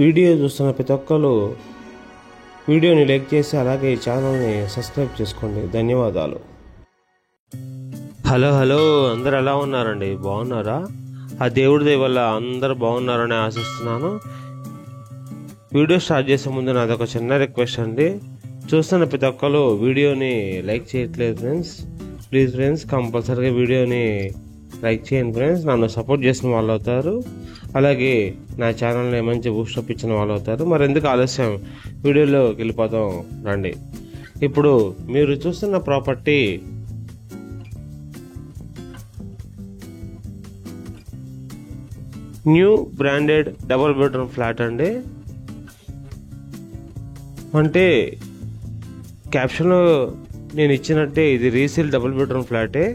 Video చూస్తున్న ప్రతి ఒక్కరు వీడియోని లైక్ చేసి అలాగే ఈ ఛానల్ని సబ్స్క్రైబ్ చేసుకోండి. ధన్యవాదాలు. హలో అందరు ఎలా ఉన్నారండి? బాగున్నారా? ఆ దేవుడి దయ వల్ల అందరు బాగున్నారని ఆశిస్తున్నాను. వీడియో స్టార్ట్ చేసే ముందు నాది ఒక చిన్న రిక్వెస్ట్ అండి. చూస్తున్న ప్రతి ఒక్కరు వీడియోని లైక్ చేయట్లేదు ఫ్రెండ్స్. ప్లీజ్ ఫ్రెండ్స్, కంపల్సరీగా వీడియోని లైక్ చేయండి ఫ్రెండ్స్. నన్ను సపోర్ట్ చేసిన వాళ్ళు అవుతారు, అలాగే నా ఛానల్ని మంచి బూస్టప్ ఇచ్చిన వాళ్ళు అవుతారు. మరి ఎందుకు ఆలస్యం, వీడియోలోకి వెళ్ళిపోతాం రండి. ఇప్పుడు మీరు చూస్తున్న property new branded double bedroom flat అండి. అంటే క్యాప్షన్లో నేను ఇచ్చినట్టే ఇది రీసేల్ డబుల్ బెడ్రూమ్ ఫ్లాటే.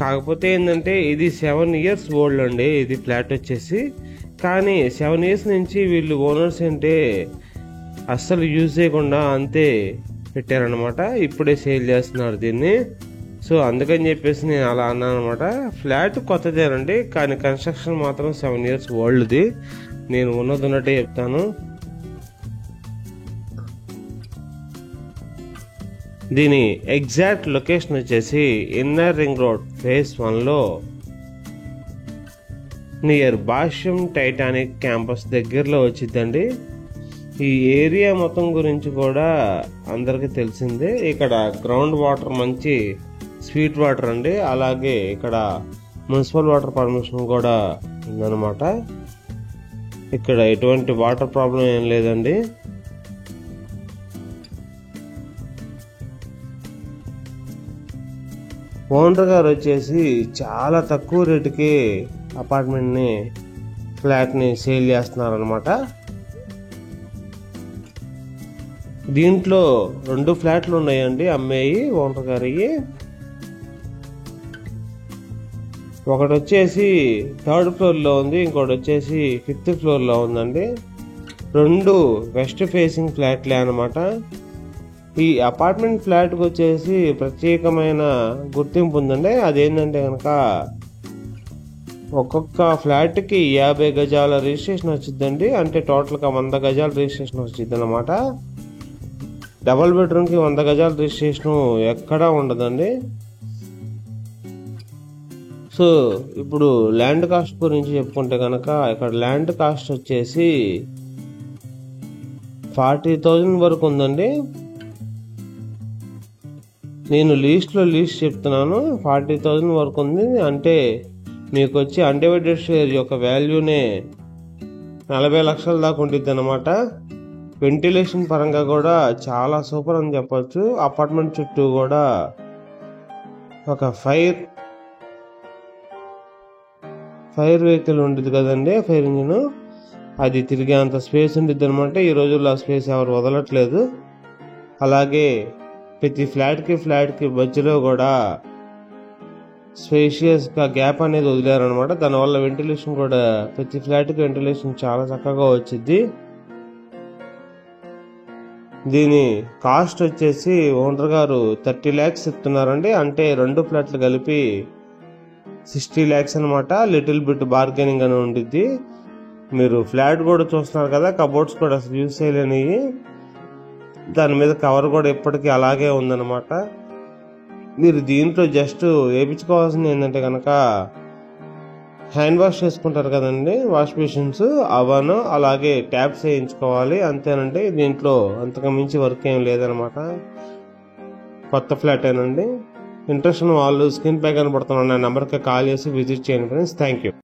కాకపోతే ఏంటంటే ఇది 7 years ఓల్డ్ అండి. ఇది ఫ్లాట్ వచ్చేసి, కానీ 7 years నుంచి వీళ్ళు ఓనర్స్ అంటే అస్సలు యూజ్ చేయకుండా అంతే పెట్టారనమాట. ఇప్పుడే సేల్ చేస్తున్నారు దీన్ని. సో అందుకని చెప్పేసి నేను అలా అన్నాను అనమాట. ఫ్లాట్ కొత్తదేనండి, కానీ కన్స్ట్రక్షన్ మాత్రం 7 years ఓల్డ్ది. నేను ఉన్నట్టే చెప్తాను. దీని ఎగ్జాక్ట్ లొకేషన్ వచ్చేసి ఇన్నర్ రింగ్ రోడ్ ఫేజ్ 1లో నియర్ భాష్యం టైటానిక్ క్యాంపస్ దగ్గరలో వచ్చిందండి. ఈ ఏరియా మొత్తం గురించి కూడా అందరికీ తెలిసిందే. ఇక్కడ గ్రౌండ్ వాటర్ మంచి స్వీట్ వాటర్ అండి. అలాగే ఇక్కడ మున్సిపల్ వాటర్ పర్మిషన్ కూడా ఉందన్నమాట. ఇక్కడ ఎటువంటి వాటర్ ప్రాబ్లం ఏం లేదండి. ఓనర్ గారు వచ్చేసి చాలా తక్కువ రేటుకి అపార్ట్మెంట్ని ఫ్లాట్ని సేల్ చేస్తున్నారనమాట. దీంట్లో 2 ఫ్లాట్లు ఉన్నాయండి అమ్మేయి ఓనర్ గారికి. ఒకటి వచ్చేసి 3rd ఫ్లోర్లో ఉంది, ఇంకోటి వచ్చేసి 5th ఫ్లోర్లో ఉందండి. 2 వెస్ట్ ఫేసింగ్ ఫ్లాట్లే అనమాట. ఈ అపార్ట్మెంట్ ఫ్లాట్కి వచ్చేసి ప్రత్యేకమైన గుర్తింపు ఉందండి. అదేంటంటే కనుక ఒక్కొక్క ఫ్లాట్కి 50 గజాల రిజిస్ట్రేషన్ వచ్చిందండి. అంటే టోటల్గా 100 గజాల రిజిస్ట్రేషన్ వచ్చింది అనమాట. డబల్ బెడ్రూమ్కి 100 గజాల రిజిస్ట్రేషన్ ఎక్కడా ఉండదండి. సో ఇప్పుడు ల్యాండ్ కాస్ట్ గురించి చెప్పుకుంటే కనుక ఇక్కడ ల్యాండ్ కాస్ట్ వచ్చేసి 40,000 వరకు ఉందండి. నేను లీస్ట్ చెప్తున్నాను. 40,000 వరకు ఉంది. అంటే మీకు వచ్చి అన్డివైడెడ్ షేర్ యొక్క వాల్యూనే 40 లక్షల దాకా ఉంటుంది అనమాట. వెంటిలేషన్ పరంగా కూడా చాలా సూపర్ అని చెప్పొచ్చు. అపార్ట్మెంట్ చుట్టూ కూడా ఒక ఫైర్ వెహికల్ ఉంటుంది కదండి, ఫైర్ ఇంజిన్, అది తిరిగే అంత స్పేస్ ఉంటుంది అనమాట. ఈ రోజుల్లో ఆ స్పేస్ ఎవరు వదలట్లేదు. అలాగే ప్రతి ఫ్లాట్కి మధ్యలో కూడా స్పేషియస్గా గ్యాప్ అనేది వదిలేరనమాట. దానివల్ల వెంటిలేషన్ కూడా ప్రతి ఫ్లాట్కి వెంటిలేషన్ చాలా చక్కగా వచ్చింది. దీని కాస్ట్ వచ్చేసి ఓనర్ గారు 30 lakhs చెప్తున్నారండి. అంటే 2 ఫ్లాట్లు కలిపి 60 lakhs అనమాట. లిటిల్ బిట్ బార్గెనింగ్ అని ఉంటుంది. మీరు ఫ్లాట్ కూడా చూస్తున్నారు కదా, కబోర్డ్స్ కూడా అసలు యూజ్ చేయలేనివి. దాని మీద కవర్ కూడా ఇప్పటికీ అలాగే ఉందన్నమాట. మీరు దీంట్లో జస్ట్ వేయించుకోవాల్సింది ఏంటంటే కనుక హ్యాండ్ వాష్ చేసుకుంటారు కదండి, వాష్ బేసిన్స్, అవను అలాగే ట్యాప్స్ వేయించుకోవాలి అంతేనండి. దీంట్లో అంతకు మించి వర్క్ ఏం లేదనమాట. కొత్త ఫ్లాట్ ఏనండి. ఇంట్రెస్ట్ ఉన్న వాళ్ళు స్క్రీన్ పై కనబడుతున్న నెంబర్కి కాల్ చేసి విజిట్ చేయండి ఫ్రెండ్స్. Thank you.